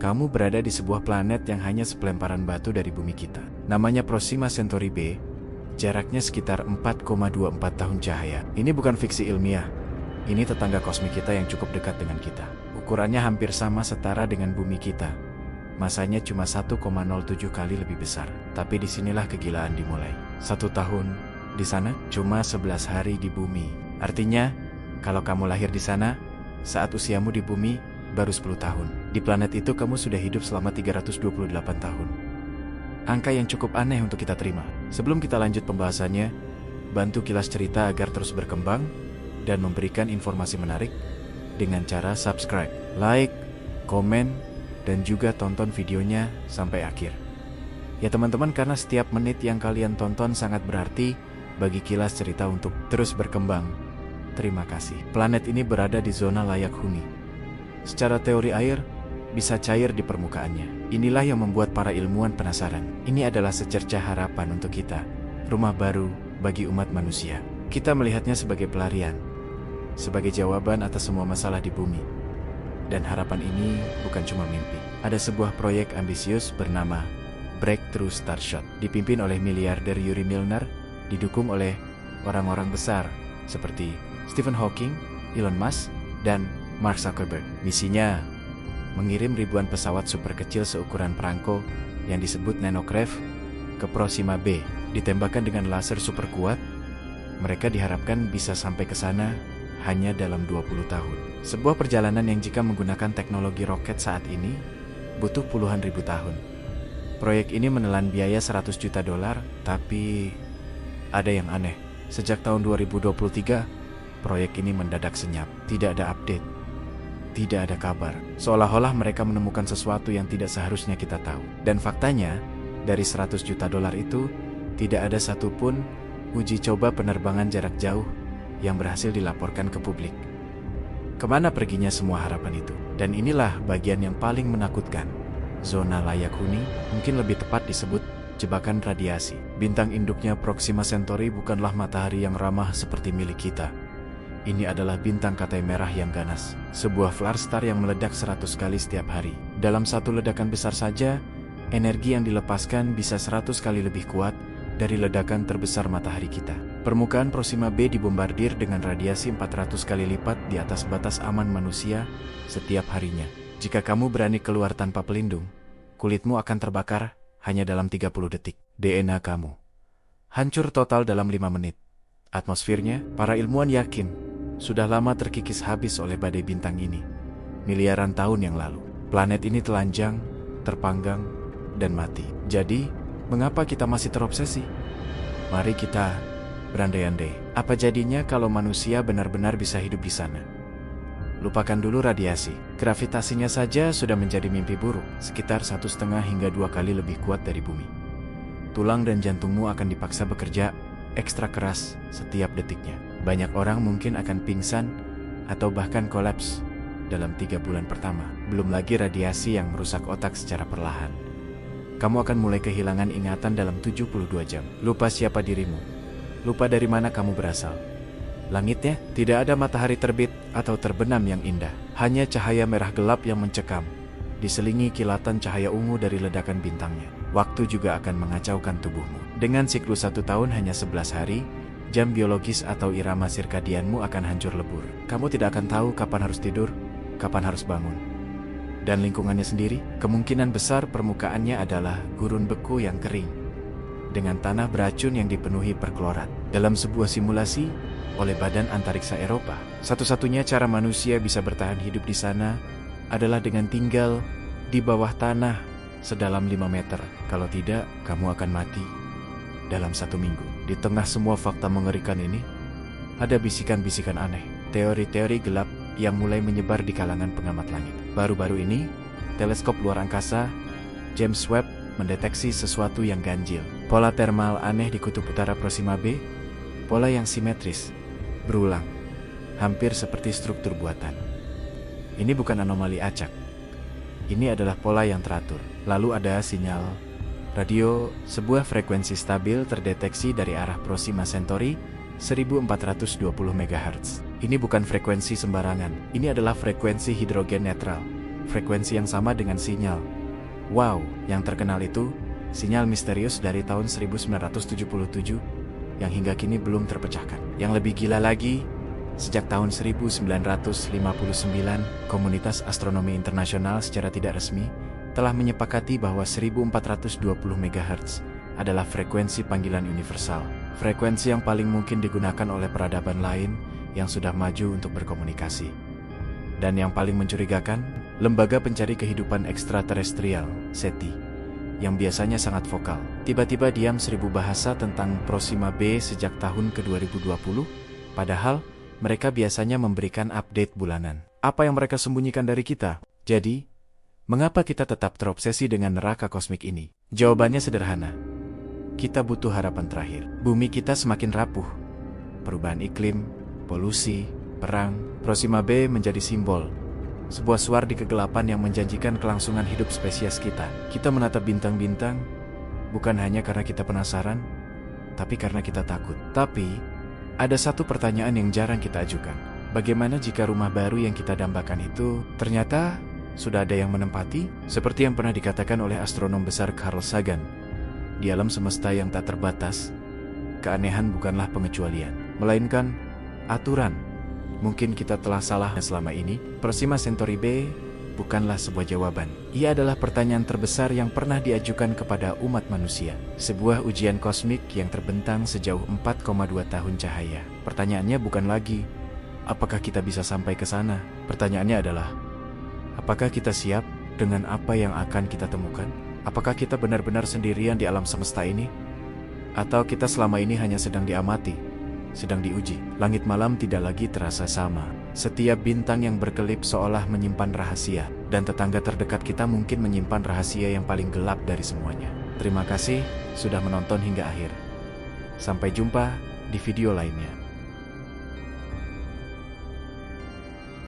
Kamu berada di sebuah planet yang hanya sepelemparan batu dari bumi kita. Namanya Proxima Centauri b. Jaraknya sekitar 4,24 tahun cahaya. Ini bukan fiksi ilmiah. Ini tetangga kosmik kita yang cukup dekat dengan kita. Ukurannya hampir sama setara dengan bumi kita. Masanya cuma 1,07 kali lebih besar. Tapi disinilah kegilaan dimulai. 1 tahun di sana cuma 11 hari di bumi. Artinya, kalau kamu lahir di sana, saat usiamu di bumi baru 10 tahun. Di planet itu kamu sudah hidup selama 328 tahun. Angka yang cukup aneh untuk kita terima. Sebelum kita lanjut pembahasannya, bantu Kilas Cerita agar terus berkembang dan memberikan informasi menarik dengan cara subscribe, like, komen, dan juga tonton videonya sampai akhir. Ya teman-teman, karena setiap menit yang kalian tonton sangat berarti bagi Kilas Cerita untuk terus berkembang. Terima kasih. Planet ini berada di zona layak huni. Secara teori air bisa cair di permukaannya. Inilah yang membuat para ilmuwan penasaran. Ini adalah secercah harapan untuk kita. Rumah baru bagi umat manusia. Kita melihatnya sebagai pelarian, sebagai jawaban atas semua masalah di bumi. Dan harapan ini bukan cuma mimpi. Ada sebuah proyek ambisius bernama Breakthrough Starshot, dipimpin oleh miliarder Yuri Milner, didukung oleh orang-orang besar seperti Stephen Hawking, Elon Musk, dan Mark Zuckerberg. Misinya mengirim ribuan pesawat super kecil seukuran perangko yang disebut nanocraft ke Proxima b. Ditembakkan dengan laser super kuat, mereka diharapkan bisa sampai ke sana hanya dalam 20 tahun. Sebuah perjalanan yang jika menggunakan teknologi roket saat ini butuh puluhan ribu tahun. Proyek ini menelan biaya 100 juta dolar, tapi ada yang aneh. Sejak tahun 2023, proyek ini mendadak senyap. Tidak ada update. Tidak ada kabar. Seolah-olah mereka menemukan sesuatu yang tidak seharusnya kita tahu. Dan faktanya, dari 100 juta dolar itu, tidak ada satupun uji coba penerbangan jarak jauh yang berhasil dilaporkan ke publik. Kemana perginya semua harapan itu? Dan inilah bagian yang paling menakutkan. Zona layak huni, mungkin lebih tepat disebut jebakan radiasi. Bintang induknya Proxima Centauri bukanlah matahari yang ramah seperti milik kita. Ini adalah bintang katai merah yang ganas. Sebuah flare star yang meledak 100 kali setiap hari. Dalam satu ledakan besar saja, energi yang dilepaskan bisa 100 kali lebih kuat dari ledakan terbesar matahari kita. Permukaan Proxima b dibombardir dengan radiasi 400 kali lipat di atas batas aman manusia setiap harinya. Jika kamu berani keluar tanpa pelindung, kulitmu akan terbakar hanya dalam 30 detik. DNA kamu hancur total dalam 5 menit. Atmosfernya, para ilmuwan yakin, sudah lama terkikis habis oleh badai bintang ini. Miliaran tahun yang lalu, planet ini telanjang, terpanggang, dan mati. Jadi, mengapa kita masih terobsesi? Mari kita berandai-andai. Apa jadinya kalau manusia benar-benar bisa hidup di sana? Lupakan dulu radiasi. Gravitasinya saja sudah menjadi mimpi buruk, sekitar 1,5 hingga 2 kali lebih kuat dari bumi. Tulang dan jantungmu akan dipaksa bekerja ekstra keras setiap detiknya. Banyak orang mungkin akan pingsan atau bahkan kolaps dalam 3 bulan pertama. Belum lagi radiasi yang merusak otak secara perlahan. Kamu akan mulai kehilangan ingatan dalam 72 jam. Lupa siapa dirimu. Lupa dari mana kamu berasal. Langitnya tidak ada matahari terbit atau terbenam yang indah. Hanya cahaya merah gelap yang mencekam, diselingi kilatan cahaya ungu dari ledakan bintangnya. Waktu juga akan mengacaukan tubuhmu. Dengan siklus 1 tahun hanya 11 hari, jam biologis atau irama sirkadianmu akan hancur lebur. Kamu tidak akan tahu kapan harus tidur, kapan harus bangun. Dan lingkungannya sendiri, kemungkinan besar permukaannya adalah gurun beku yang kering, dengan tanah beracun yang dipenuhi perklorat. Dalam sebuah simulasi oleh Badan Antariksa Eropa, satu-satunya cara manusia bisa bertahan hidup di sana adalah dengan tinggal di bawah tanah sedalam 5 meter. Kalau tidak, kamu akan mati dalam 1 minggu. Di tengah semua fakta mengerikan ini, ada bisikan-bisikan aneh, teori-teori gelap yang mulai menyebar di kalangan pengamat langit. Baru-baru ini, teleskop luar angkasa James Webb mendeteksi sesuatu yang ganjil. Pola termal aneh di kutub utara Proxima b, pola yang simetris, berulang, hampir seperti struktur buatan. Ini bukan anomali acak. Ini adalah pola yang teratur. Lalu ada sinyal radio, sebuah frekuensi stabil terdeteksi dari arah Proxima Centauri 1420 MHz. Ini bukan frekuensi sembarangan. Ini adalah frekuensi hidrogen netral, frekuensi yang sama dengan sinyal. Wow, yang terkenal itu, sinyal misterius dari tahun 1977, yang hingga kini belum terpecahkan. Yang lebih gila lagi, sejak tahun 1959, komunitas astronomi internasional secara tidak resmi telah menyepakati bahwa 1420 MHz adalah frekuensi panggilan universal. Frekuensi yang paling mungkin digunakan oleh peradaban lain yang sudah maju untuk berkomunikasi. Dan yang paling mencurigakan, Lembaga Pencari Kehidupan Ekstraterestrial, SETI, yang biasanya sangat vokal, tiba-tiba diam 1000 bahasa tentang Proxima B sejak tahun ke-2020, padahal mereka biasanya memberikan update bulanan. Apa yang mereka sembunyikan dari kita? Jadi, mengapa kita tetap terobsesi dengan neraka kosmik ini? Jawabannya sederhana. Kita butuh harapan terakhir. Bumi kita semakin rapuh. Perubahan iklim, polusi, perang, Proxima B menjadi simbol. Sebuah suar di kegelapan yang menjanjikan kelangsungan hidup spesies kita. Kita menatap bintang-bintang, bukan hanya karena kita penasaran, tapi karena kita takut. Tapi, ada satu pertanyaan yang jarang kita ajukan. Bagaimana jika rumah baru yang kita dambakan itu ternyata sudah ada yang menempati? Seperti yang pernah dikatakan oleh astronom besar Carl Sagan, di alam semesta yang tak terbatas, keanehan bukanlah pengecualian, melainkan aturan. Mungkin kita telah salah selama ini. Proxima Centauri B bukanlah sebuah jawaban. Ia adalah pertanyaan terbesar yang pernah diajukan kepada umat manusia. Sebuah ujian kosmik yang terbentang sejauh 4,2 tahun cahaya. Pertanyaannya bukan lagi, apakah kita bisa sampai ke sana? Pertanyaannya adalah, apakah kita siap dengan apa yang akan kita temukan? Apakah kita benar-benar sendirian di alam semesta ini? Atau kita selama ini hanya sedang diamati, sedang diuji? Langit malam tidak lagi terasa sama. Setiap bintang yang berkelip seolah menyimpan rahasia, dan tetangga terdekat kita mungkin menyimpan rahasia yang paling gelap dari semuanya. Terima kasih sudah menonton hingga akhir. Sampai jumpa di video lainnya.